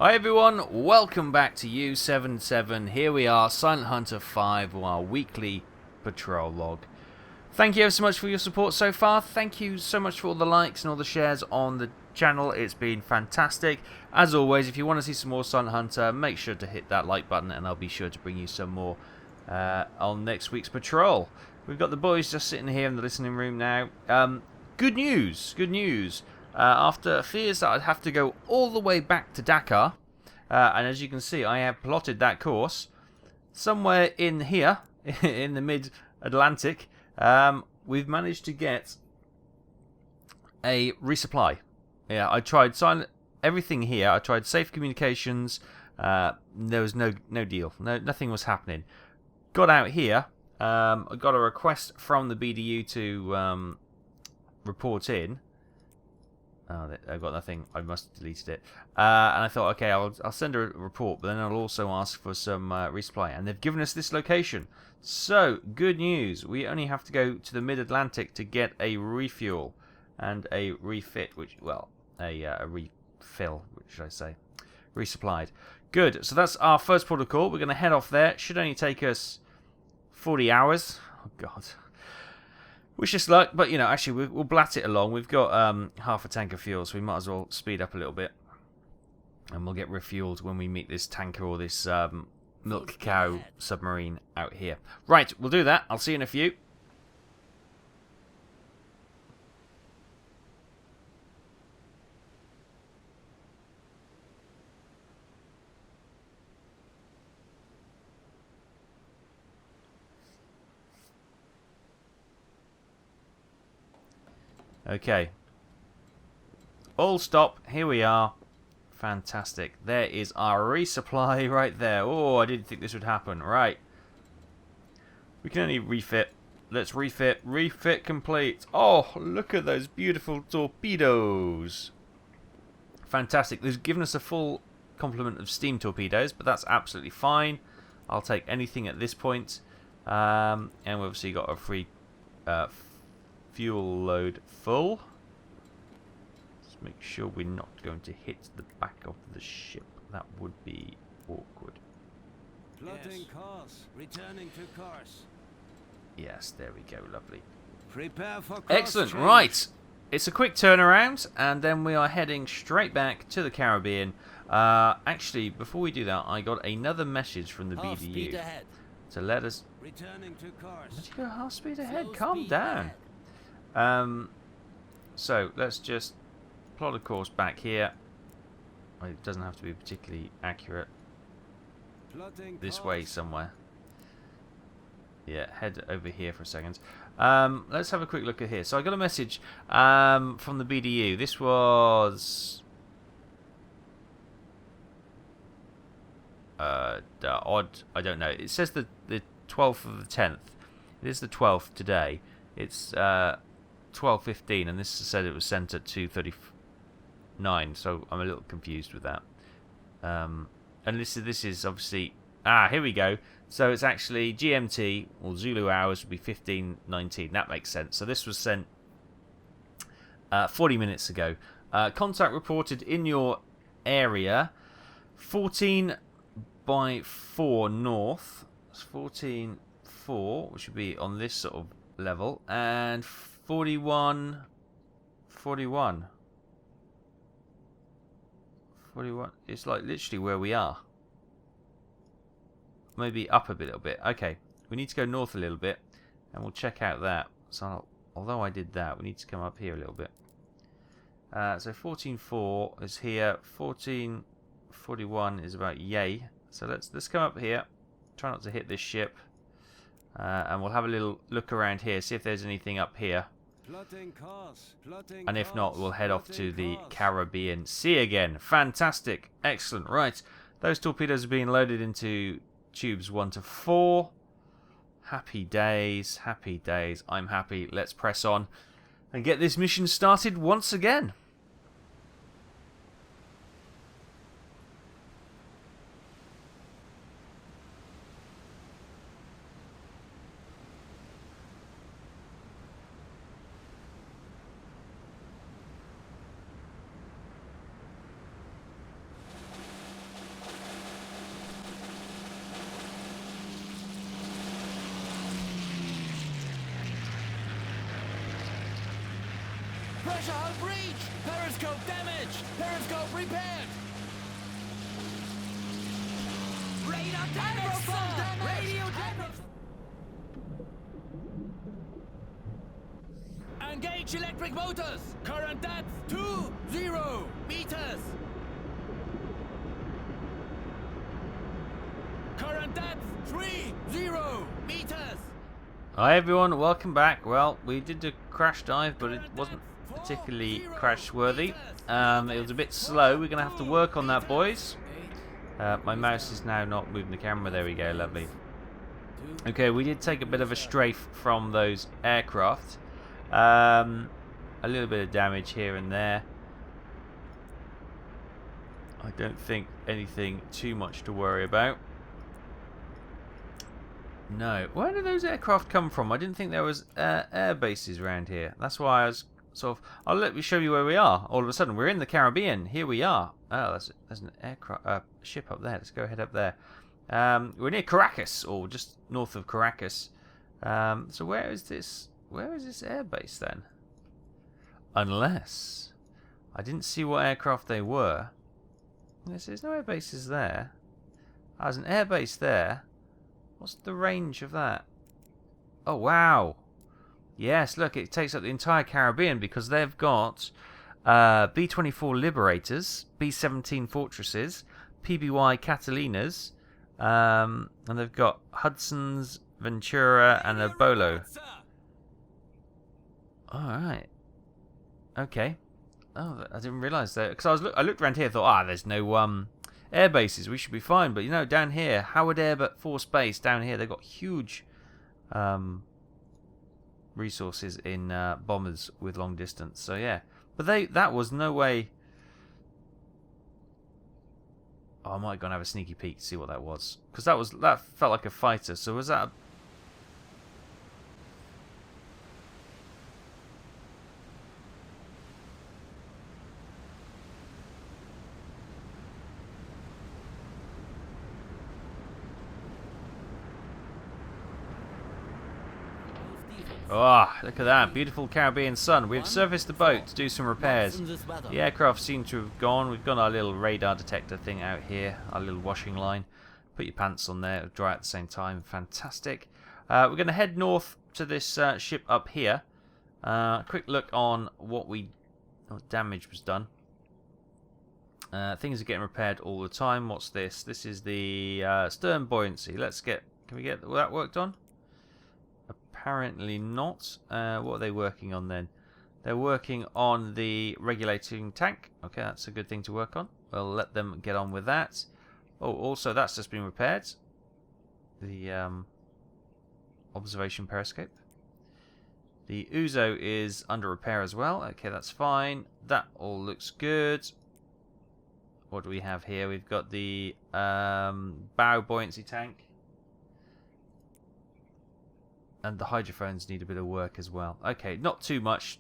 Hi everyone, welcome back to U77. Here we are, Silent Hunter 5, our weekly patrol log. Thank you ever so much for your support so far. Thank you so much for all the likes and all the shares on the channel. It's been fantastic. As always, if you want to see some more Silent Hunter, make sure to hit that like button and I'll be sure to bring you some more on next week's patrol. We've got the boys just sitting here in the listening room now. Good news, good news. After fears that I'd have to go all the way back to Dakar, and as you can see, I have plotted that course somewhere in here, in the mid-Atlantic. We've managed to get a resupply. Yeah, I tried everything here. I tried safe communications. There was no deal. Nothing was happening. Got out here. I got a request from the BDU to report in. Oh, I've got nothing. I must have deleted it. And I thought, okay, I'll send a report, but then I'll also ask for some resupply. And they've given us this location. So, good news. We only have to go to the mid-Atlantic to get a refuel and a refit, a refill, should I say. Resupplied. Good. So that's our first protocol. We're going to head off there. Should only take us 40 hours. Oh, God. Wish us luck, but, you know, actually, we'll blat it along. We've got half a tank of fuel, so we might as well speed up a little bit. And we'll get refueled when we meet this tanker or this milk cow submarine out here. Right, we'll do that. I'll see you in a few. Okay. All stop. Here we are. Fantastic. There is our resupply right there. Oh, I didn't think this would happen. Right. We can only refit. Let's refit. Refit complete. Oh, look at those beautiful torpedoes. Fantastic. They've given us a full complement of steam torpedoes, but that's absolutely fine. I'll take anything at this point. And we've obviously got a free fuel load full. Let's make sure we're not going to hit the back of the ship. That would be awkward. Plotting course. Returning to course. Yes, there we go. Lovely. Prepare for course Excellent. change. Right. It's a quick turnaround, and then we are heading straight back to the Caribbean. Actually, before we do that, I got another message from the Half speed BDU ahead. to let us. Returning to course. Did you go half speed ahead? Slow Calm speed down. ahead. So let's just plot a course back here. It doesn't have to be particularly accurate. Plotting This course. way somewhere. Yeah, head over here for a second. Let's have a quick look at here. So I got a message from the BDU. This was odd. I don't know. It says the 12th of the 10th. It is the 12th today. It's 12:15, and this said it was sent at 2:39. So I'm a little confused with that. And this is obviously here we go. So it's actually GMT or Zulu hours would be 15:19. That makes sense. So this was sent 40 minutes ago. Contact reported in your area. 14 by 4 north. It's 14.4, which would be on this sort of level, and 41. It's like literally where we are. Maybe up a little bit. Okay, we need to go north a little bit, and we'll check out that. So, although I did that, we need to come up here a little bit. So 14.4 is here. 14.41 is about yay. So let's come up here. Try not to hit this ship, and we'll have a little look around here, see if there's anything up here. Plotting course. Plotting And if not, course. we'll head off to Plotting the course. Caribbean Sea again. Fantastic. Excellent. Right. Those torpedoes are being loaded into tubes 1 to 4. Happy days. Happy days. I'm happy. Let's press on and get this mission started once again. Pressure hull breach! Periscope damaged! Periscope repaired! Radar damage, sir! Radio damage! Engage electric motors! Current depth 20 meters! Current depth 30 meters! Hi everyone, welcome back. Well, we did a crash dive, but it wasn't particularly crash worthy. It was a bit slow. We're going to have to work on that, boys. My mouse is now not moving the camera. There we go, lovely. Okay, we did take a bit of a strafe from those aircraft. A little bit of damage here and there. I don't think anything too much to worry about. No. Where did those aircraft come from? I didn't think there was air bases around here. That's why I was sort of... I'll let me show you where we are. All of a sudden, we're in the Caribbean. Here we are. Oh, there's an aircraft, ship up there. Let's go head up there. We're near Caracas, or just north of Caracas. So where is this? Where is this air base then? Unless I didn't see what aircraft they were. There's no air bases there. Oh, there's an air base there. What's the range of that? Oh, wow. Yes, look, it takes up the entire Caribbean because they've got B-24 Liberators, B-17 Fortresses, PBY Catalinas, and they've got Hudson's, Ventura, and a Bolo. Alright. Okay. Oh, I didn't realise that. Because I looked around here and thought, there's no... air bases, we should be fine, but you know, down here, Howard Air Force Base, down here, they've got huge resources in bombers with long distance. So yeah, but that was no way. Oh, I might go and have a sneaky peek to see what that was, because that felt like a fighter. So was that? Oh, look at that. Beautiful Caribbean sun. We've serviced the boat to do some repairs. The aircraft seem to have gone. We've got our little radar detector thing out here. Our little washing line. Put your pants on there. It'll dry at the same time. Fantastic. We're going to head north to this ship up here. Quick look on what damage was done. Things are getting repaired all the time. What's this? This is the stern buoyancy. Can we get that worked on? Apparently not. What are they working on then? They're working on the regulating tank. Okay, that's a good thing to work on. We'll let them get on with that. Oh, also that's just been repaired. The observation periscope. The Uzo is under repair as well. Okay, that's fine. That all looks good. What do we have here? We've got the bow buoyancy tank. And the hydrophones need a bit of work as well. Okay, not too much.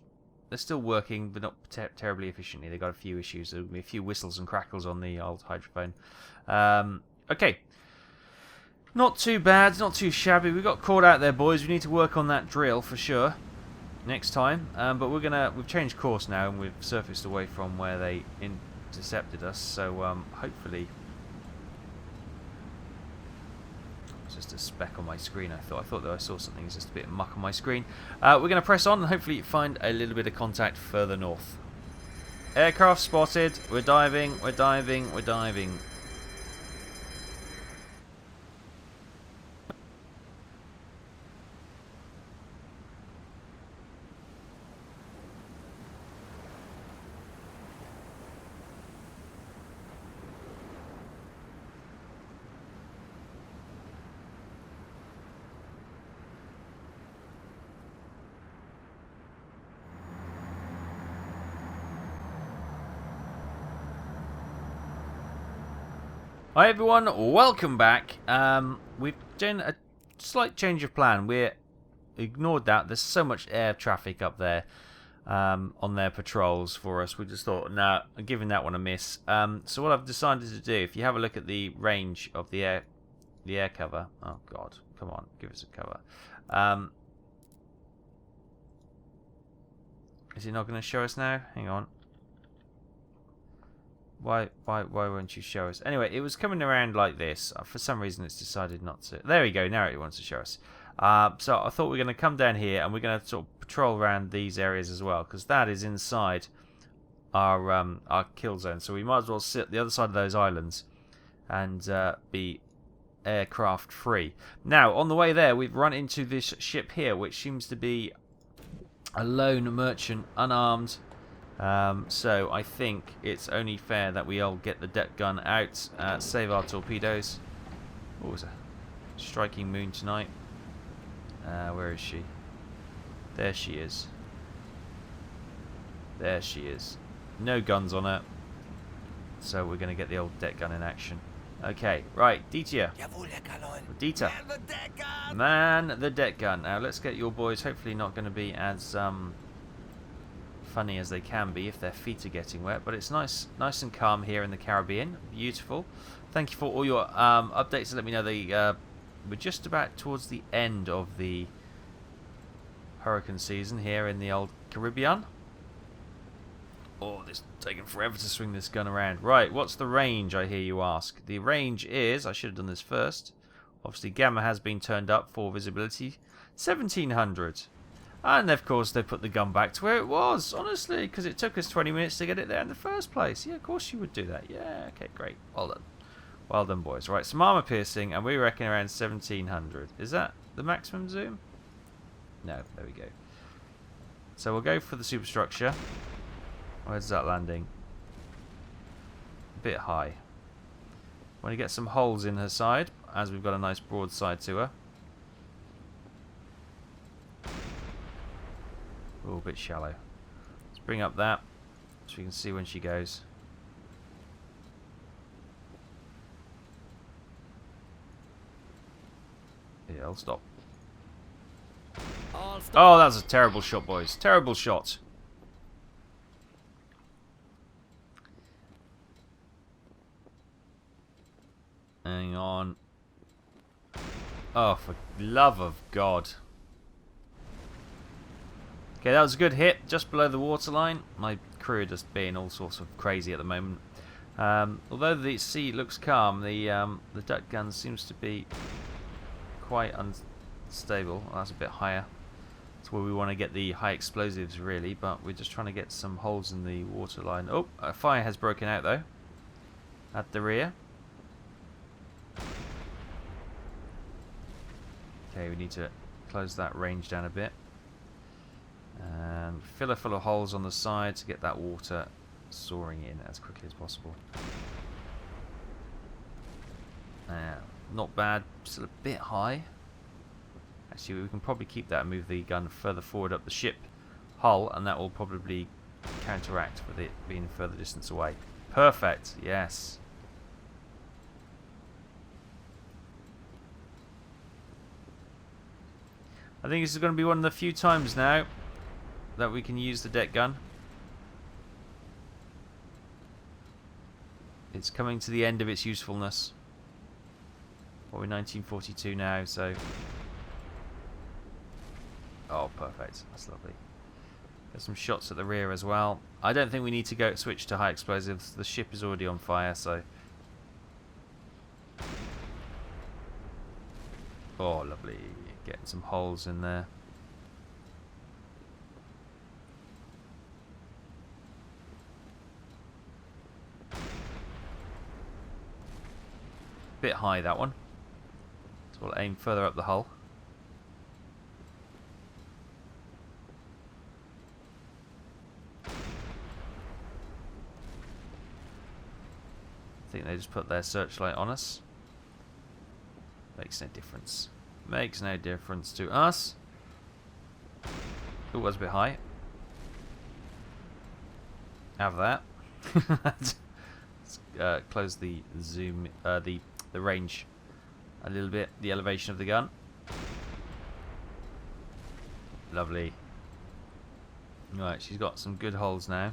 They're still working, but not terribly efficiently. They've got a few issues. There'll be a few whistles and crackles on the old hydrophone. Okay. Not too bad. Not too shabby. We got caught out there, boys. We need to work on that drill for sure next time. But we've changed course now, and we've surfaced away from where they intercepted us. So hopefully... Just a speck on my screen. I thought that I saw something. It's just a bit of muck on my screen. We're going to press on and hopefully find a little bit of contact further north. Aircraft spotted. We're diving. We're diving. We're diving. Hi everyone, welcome back. We've done a slight change of plan. We ignored that. There's so much air traffic up there on their patrols for us. We just thought, no, I'm giving that one a miss. So what I've decided to do, if you have a look at the range of the air cover. Oh God, come on, give us a cover. Is it not going to show us now? Hang on. Why won't you show us? Anyway, it was coming around like this. For some reason, it's decided not to. There we go. Now it wants to show us. So I thought we were going to come down here and we're going to sort of patrol around these areas as well, because that is inside our kill zone. So we might as well sit at the other side of those islands and be aircraft free. Now, on the way there, we've run into this ship here, which seems to be a lone merchant, unarmed. So I think it's only fair that we all get the deck gun out, save our torpedoes. What was a striking moon tonight? Where is she? There she is. There she is. No guns on her. So we're going to get the old deck gun in action. Okay, right, Dieter. Dieter. Man the deck gun. Now let's get your boys hopefully not going to be as funny as they can be if their feet are getting wet, but it's nice and calm here in the Caribbean. Beautiful. Thank you for all your updates to let me know we're just about towards the end of the hurricane season here in the old Caribbean. Oh, it's taking forever to swing this gun around. Right, what's the range, I hear you ask? The range is, I should have done this first, obviously gamma has been turned up for visibility, 1700. And of course they put the gun back to where it was, honestly, because it took us 20 minutes to get it there in the first place. Yeah, of course you would do that. Yeah, okay, great. Well done. Well done, boys. Right, some armor piercing, and we reckon around 1700. Is that the maximum zoom? No, there we go. So we'll go for the superstructure. Where's that landing? A bit high. Want to get some holes in her side, as we've got a nice broad side to her. Oh, a bit shallow. Let's bring up that so we can see when she goes. Yeah, I'll stop. Oh, that was a terrible shot, boys. Terrible shot. Hang on. Oh, for love of God. Okay, that was a good hit, just below the waterline. My crew are just being all sorts of crazy at the moment. Although the sea looks calm, the duck gun seems to be quite unstable. Well, that's a bit higher. That's where we want to get the high explosives, really, but we're just trying to get some holes in the waterline. Oh, a fire has broken out, though, at the rear. Okay, we need to close that range down a bit. And fill her full of holes on the side to get that water soaring in as quickly as possible. Not bad, still a bit high. Actually, we can probably keep that and move the gun further forward up the ship hull, and that will probably counteract with it being further distance away. Perfect, yes. I think this is going to be one of the few times now that we can use the deck gun. It's coming to the end of its usefulness. Well, we're 1942 now, so... Oh, perfect. That's lovely. There's some shots at the rear as well. I don't think we need to switch to high explosives. The ship is already on fire, so... Oh, lovely. Getting some holes in there. Bit high, that one. So we'll aim further up the hull. I think they just put their searchlight on us. Makes no difference. Makes no difference to us. Ooh, was a bit high. Have that. Let's close the zoom, the range a little bit. The elevation of the gun. Lovely. Right, she's got some good holes now.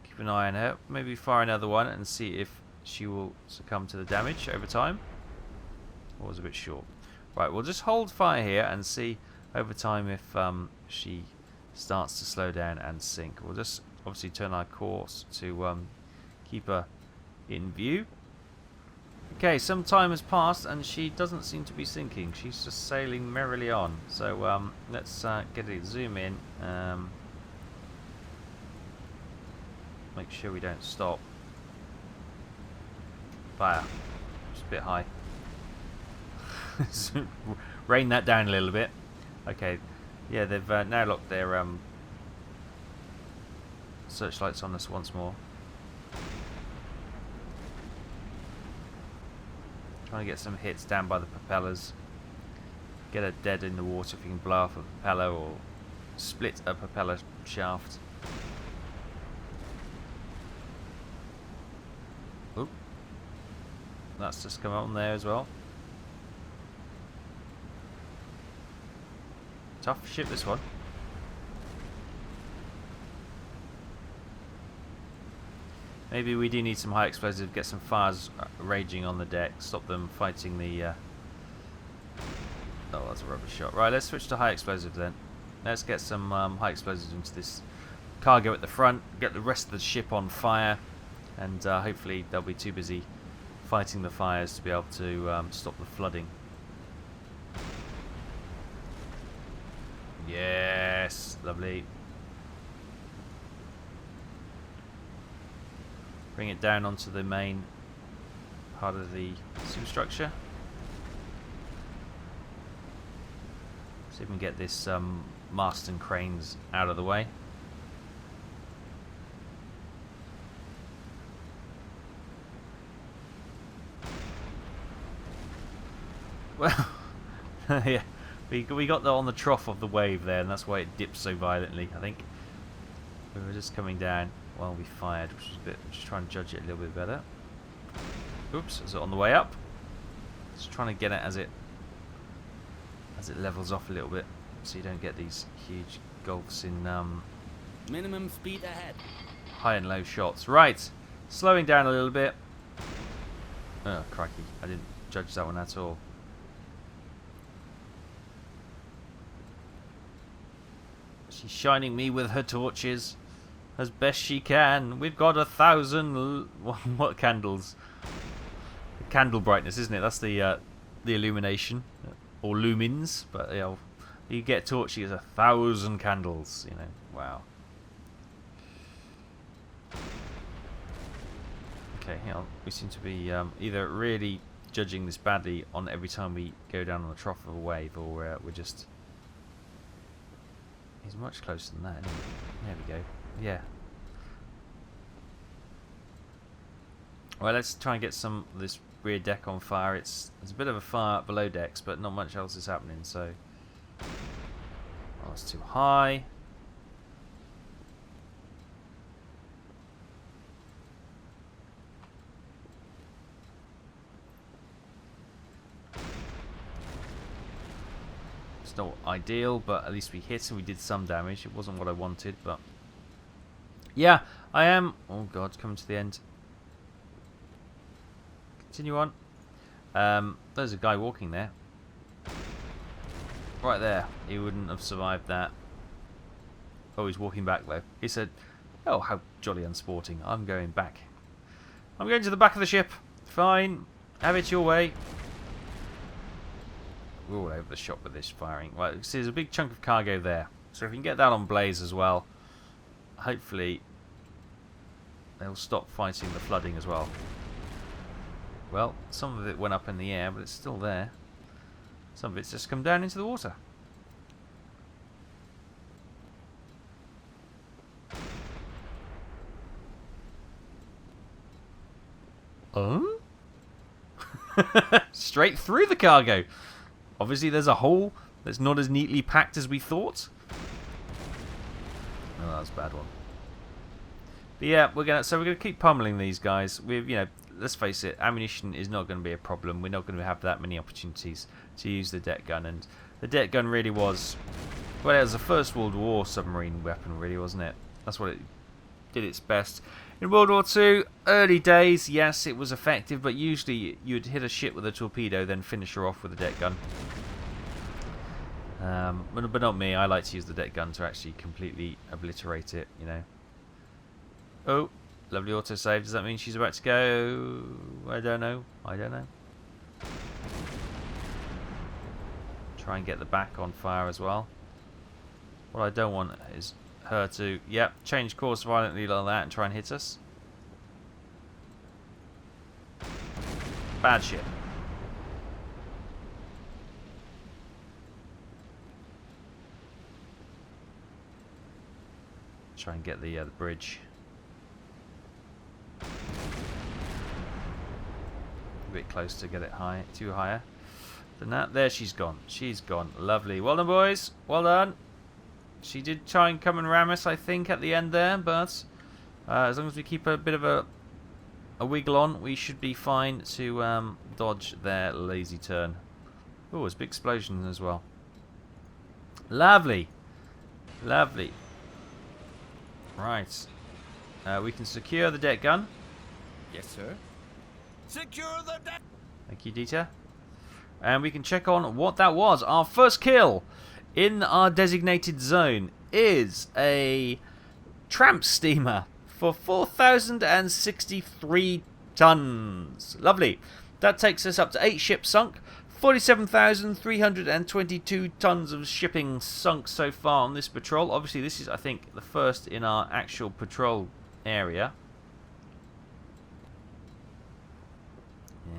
Keep an eye on her. Maybe fire another one and see if she will succumb to the damage over time. Or was a bit short. Right, we'll just hold fire here and see over time if she starts to slow down and sink. We'll just obviously turn our course to keep her in view. Okay, some time has passed and she doesn't seem to be sinking. She's just sailing merrily on. So let's get a zoom in. Make sure we don't stop. Fire. Just a bit high. Rain that down a little bit. Okay. Yeah, they've now locked their searchlights on us once more. Trying to get some hits down by the propellers. Get her dead in the water if you can blow off a propeller or split a propeller shaft. Oop. That's just come on there as well. Tough ship, this one. Maybe we do need some high explosive, get some fires raging on the deck, stop them fighting the... Oh, that's a rubber shot. Right, let's switch to high explosive then. Let's get some high explosives into this cargo at the front, get the rest of the ship on fire, and hopefully they'll be too busy fighting the fires to be able to stop the flooding. Yes, lovely. Bring it down onto the main part of the superstructure. See if we can get this mast and cranes out of the way. Well, yeah, we got on the trough of the wave there, and that's why it dipped so violently. I think we were just coming down while we fired, which was a bit. Just trying to judge it a little bit better. Oops, is it on the way up? Just trying to get it as it levels off a little bit, so you don't get these huge gulfs in Minimum speed ahead. high and low shots. Right, slowing down a little bit. Oh crikey! I didn't judge that one at all. She's shining me with her torches as best she can. We've got 1,000 what candles? Candle brightness, isn't it? That's the illumination or lumens. But you know, you get torches 1,000 candles. You know, wow. Okay, hang on. We seem to be either really judging this badly on every time we go down on the trough of a wave, or we're just. He's much closer than that. Isn't he? There we go. Yeah. Well, let's try and get some of this rear deck on fire. There's a bit of a fire below decks, but not much else is happening. So, oh, it's too high. It's not ideal, but at least we hit and we did some damage. It wasn't what I wanted, but yeah, I am. Oh God, coming to the end. Continue on. There's a guy walking there. Right there. He wouldn't have survived that. Oh, he's walking back though. He said, "Oh, how jolly unsporting. I'm going back. I'm going to the back of the ship. Fine. Have it your way." We're all over the shop with this firing. Well, see, there's a big chunk of cargo there. So if we can get that on blaze as well, hopefully they'll stop fighting the flooding as well. Well, some of it went up in the air, but it's still there. Some of it's just come down into the water. Oh? Straight through the cargo. Obviously there's a hole that's not as neatly packed as we thought. Oh, that was a bad one. But yeah, we're gonna keep pummeling these guys. Let's face it, ammunition is not going to be a problem. We're not going to have that many opportunities to use the deck gun, and the deck gun really was, well, it was a First World War submarine weapon, really, wasn't it? That's what it did its best. In World War II, early days, yes, it was effective, but usually you'd hit a ship with a torpedo, then finish her off with a deck gun. But not me. I like to use the deck gun to actually completely obliterate it, you know. Oh, lovely autosave. Does that mean she's about to go? I don't know. I don't know. Try and get the back on fire as well. What I don't want is her to, yep, change course violently like that and try and hit us. Bad shit. Try and get the bridge. A bit close to get it high, too higher than that. There, she's gone. She's gone. Lovely. Well done, boys. Well done. She did try and come and ram us, I think, at the end there, but as long as we keep a bit of a wiggle on, we should be fine to dodge their lazy turn. Oh, there's a big explosion as well. Lovely. Lovely. Right. We can secure the deck gun. Yes, sir. Secure the deck. Thank you, Dieter. And we can check on what that was. Our first kill in our designated zone is a tramp steamer for 4,063 tons. Lovely. That takes us up to 8 ships sunk. 47,322 tons of shipping sunk so far on this patrol. Obviously, this is, I think, the first in our actual patrol area.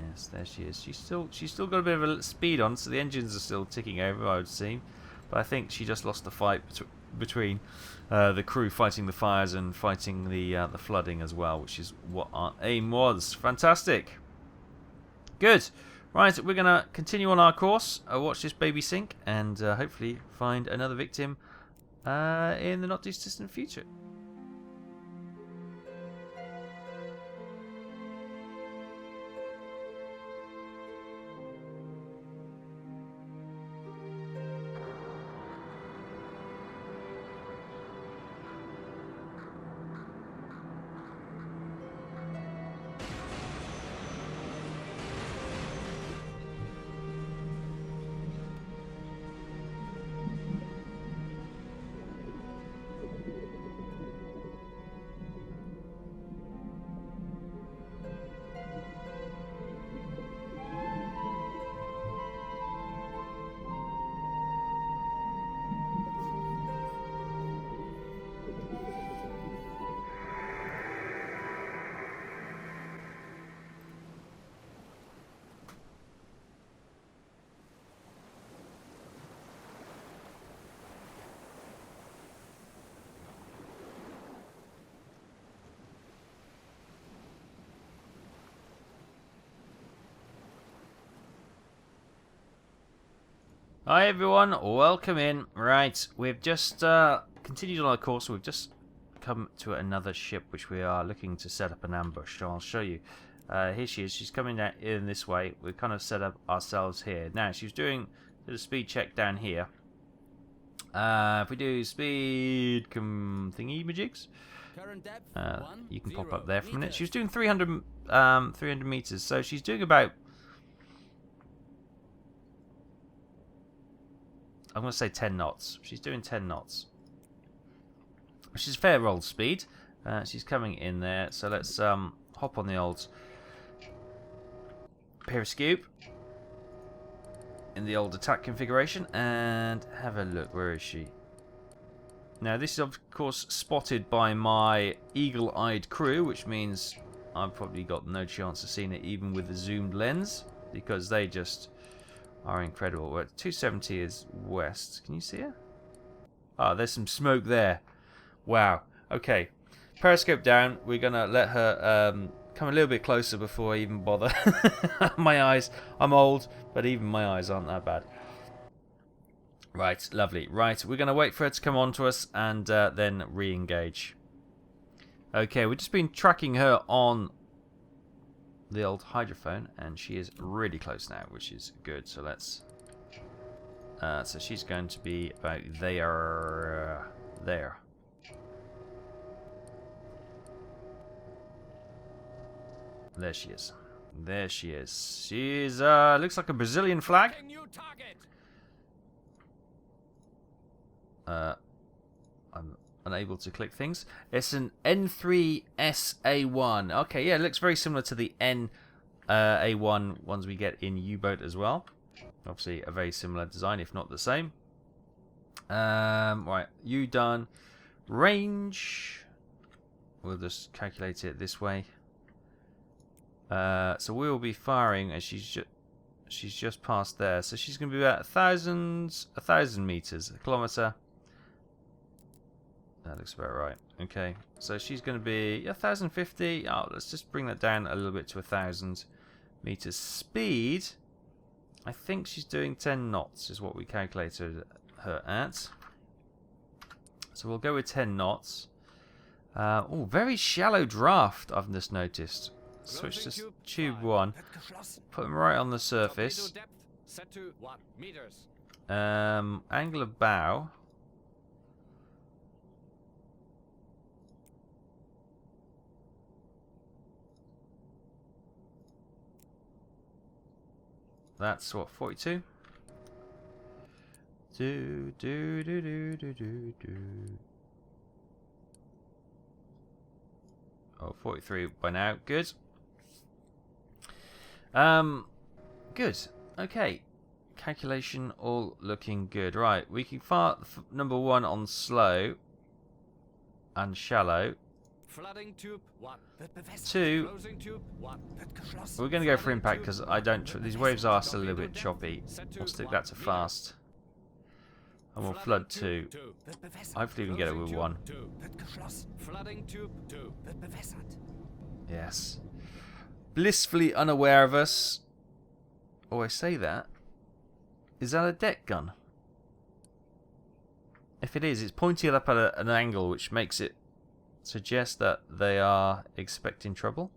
Yes, there she is. She's still got a bit of a speed on, so the engines are still ticking over, I would seem. But I think she just lost the fight between the crew fighting the fires and fighting the flooding as well, which is what our aim was. Fantastic. Good. Right, we're going to continue on our course, watch this baby sink, and hopefully find another victim in the not too distant future. Hi everyone, welcome in. Right, we've just continued on our course. We've just come to another ship which we are looking to set up an ambush. So I'll show you. Here she is. She's coming down in this way. We've kind of set up ourselves here. Now she's doing a speed check down here. If we do speed thingy majigs, you can pop up there for a minute. She was doing 300 meters, so she's doing about, I'm going to say 10 knots. She's doing 10 knots. Which is fair old speed. She's coming in there. So let's hop on the old periscope in the old attack configuration and have a look. Where is she? Now this is of course spotted by my eagle-eyed crew, which means I've probably got no chance of seeing it even with the zoomed lens, because they just are incredible. We're at 270 is west. Can you see her? Ah, there's some smoke there. Wow. Okay. Periscope down. We're going to let her come a little bit closer before I even bother. My eyes. I'm old, but even my eyes aren't that bad. Right. Lovely. Right. We're going to wait for her to come on to us and then re-engage. Okay. We've just been tracking her on the old hydrophone, and she is really close now, which is good. So let's so she's going to be about there. There she is. There she is. She's looks like a Brazilian flag. I'm unable to click things. It's an N3SA1. Okay, yeah, it looks very similar to the A1 ones we get in U-boat as well. Obviously, a very similar design, if not the same. Right, you done. Range. We'll just calculate it this way. So we will be firing, and she's just past there. So she's going to be about 1,000 meters, a kilometer. That looks about right. Okay, so she's going to be 1,050. Oh, let's just bring that down a little bit to 1,000 meters. Speed, I think she's doing 10 knots, is what we calculated her at. So we'll go with 10 knots. Oh, very shallow draft, I've just noticed. Switch to tube 1. Put them right on the surface. Angle of bow. That's what, 42? Oh, 43 by now. Good. Good. Okay. Calculation all looking good. Right, we can fire number 1 on slow and shallow. Flooding tube 1. 2. Closing tube 1. We're going to go for impact because I don't. These waves are still a little bit choppy. We'll stick that to fast. And we'll flood 2. Hopefully we can get it with 1. Flooding tube 2. Yes. Blissfully unaware of us. Oh, I say that. Is that a deck gun? If it is, it's pointing up at an angle which makes it suggest that they are expecting trouble.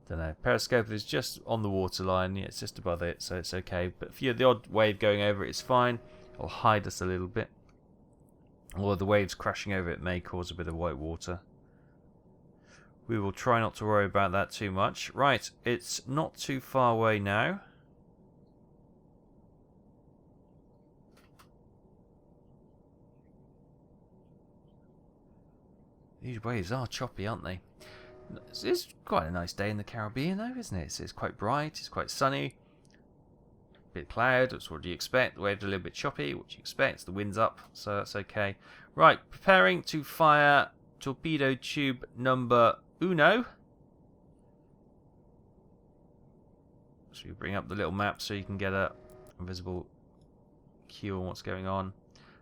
Don't know. Periscope is just on the waterline. Yeah, it's just above it, so it's okay. But if you have the odd wave going over it, it's fine. It'll hide us a little bit. Or the waves crashing over it may cause a bit of white water. We will try not to worry about that too much. Right, it's not too far away now. These waves are choppy, aren't they? It's quite a nice day in the Caribbean, though, isn't it? It's quite bright, it's quite sunny. Bit cloud, that's what you expect. The waves are a little bit choppy, what you expect. The wind's up, so that's okay. Right, preparing to fire torpedo tube number 1. So you bring up the little map so you can get a visible cue on what's going on.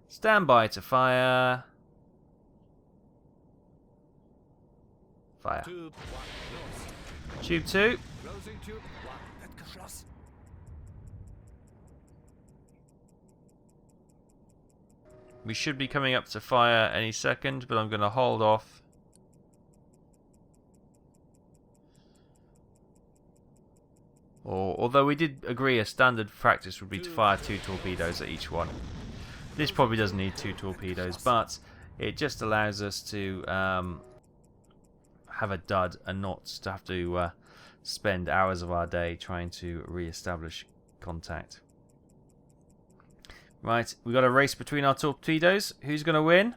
Stand by to fire. Fire. Tube 2. Closing tube 1. We should be coming up to fire any second, but I'm going to hold off. Although we did agree a standard practice would be to fire 2 torpedoes at each one. This probably doesn't need 2 torpedoes, but it just allows us to have a dud and not to have to spend hours of our day trying to re-establish contact. Right, we've got a race between our torpedoes. Who's going to win?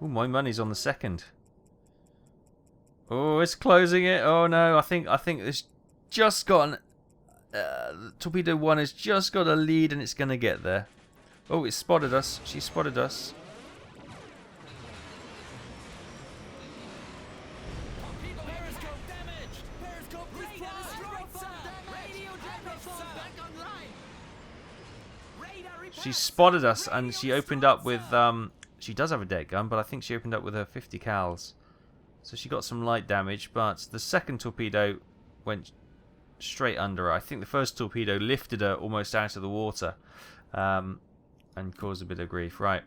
Ooh, my money's on the second. Oh, it's closing it. Oh no, I think it's just got torpedo 1 has just got a lead and it's going to get there. Oh, it spotted us. She spotted us. Periscope damaged. Periscope radar destroyed, sir. Radio microphone back online. Radar repaired. She spotted us and she opened up with she does have a deck gun, but I think she opened up with her 50 cals. So she got some light damage, but the second torpedo went straight under her. I think the first torpedo lifted her almost out of the water and caused a bit of grief. Right,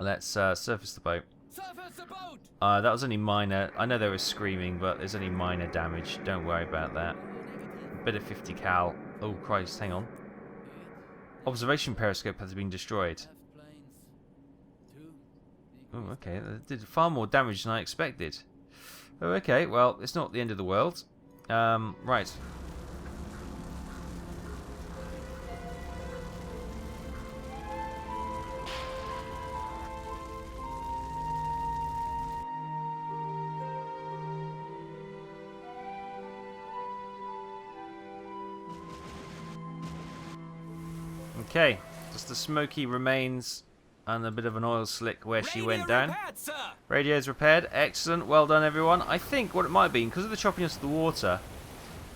let's surface the boat. Surface the boat. That was only minor. I know there was screaming, but there's only minor damage. Don't worry about that. A bit of 50 cal. Oh Christ, hang on. Observation periscope has been destroyed. Oh, okay. That did far more damage than I expected. Oh, okay, well, it's not the end of the world. Right. Okay, just the smoky remains and a bit of an oil slick where she went down. Repaired, sir. Radio's repaired. Excellent. Well done, everyone. I think what it might be, because of the choppiness of the water,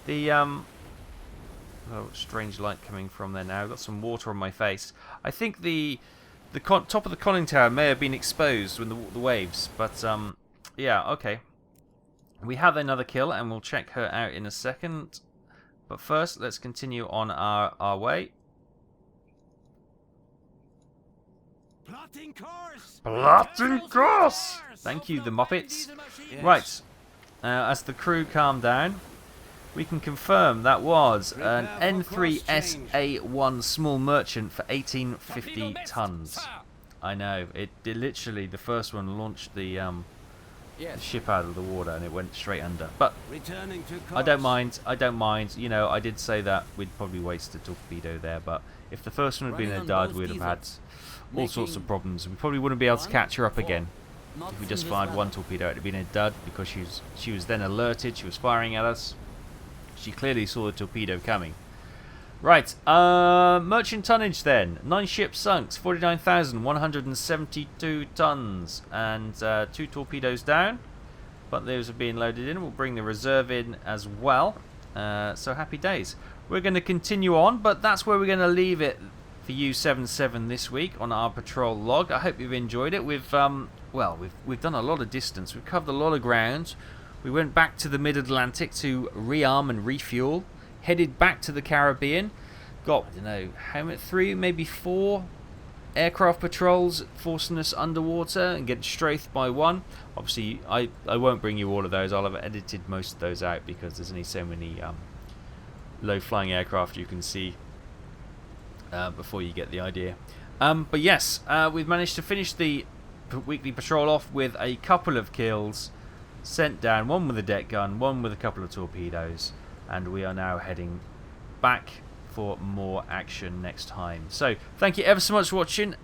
the oh, strange light coming from there now. I've got some water on my face. I think the top of the conning tower may have been exposed with the waves, but yeah, okay. We have another kill, and we'll check her out in a second. But first, let's continue on our way. Plotting course. Plotting course! Thank you, the Muppets. Yes. Right, as the crew calm down, we can confirm that was an N3SA1 small merchant for 1850 tons. I know, it literally, the first one launched the ship out of the water and it went straight under. But Returning to course. I don't mind. You know, I did say that we'd probably waste a torpedo there, but if the first one had been a dud, we'd have had all sorts of problems. We probably wouldn't be able to catch her up again. If we just fired one torpedo, it would have been a dud because she was then alerted, she was firing at us. She clearly saw the torpedo coming. Right, merchant tonnage then. 9 ships sunk, 49,172 tons, and 2 torpedoes down. But those are being loaded in. We'll bring the reserve in as well. So happy days. We're going to continue on, but that's where we're going to leave it for you 7-7 this week on our patrol log. I hope you've enjoyed it. We've done a lot of distance. We've covered a lot of ground. We went back to the mid-Atlantic to rearm and refuel. Headed back to the Caribbean. Got, I don't know, how many, 3, maybe 4 aircraft patrols forcing us underwater and getting strafed by one. Obviously, I won't bring you all of those. I'll have edited most of those out because there's only so many low-flying aircraft you can see before you get the idea. But yes, we've managed to finish the weekly patrol off with a couple of kills. Sent down, one with a deck gun, one with a couple of torpedoes, and we are now heading back for more action next time. So thank you ever so much for watching.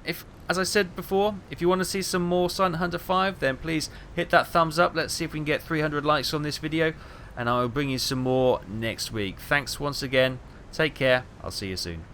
As I said before, if you want to see some more Silent Hunter 5, then please hit that thumbs up. Let's see if we can get 300 likes on this video, and I will bring you some more next week. Thanks once again. Take care. I'll see you soon.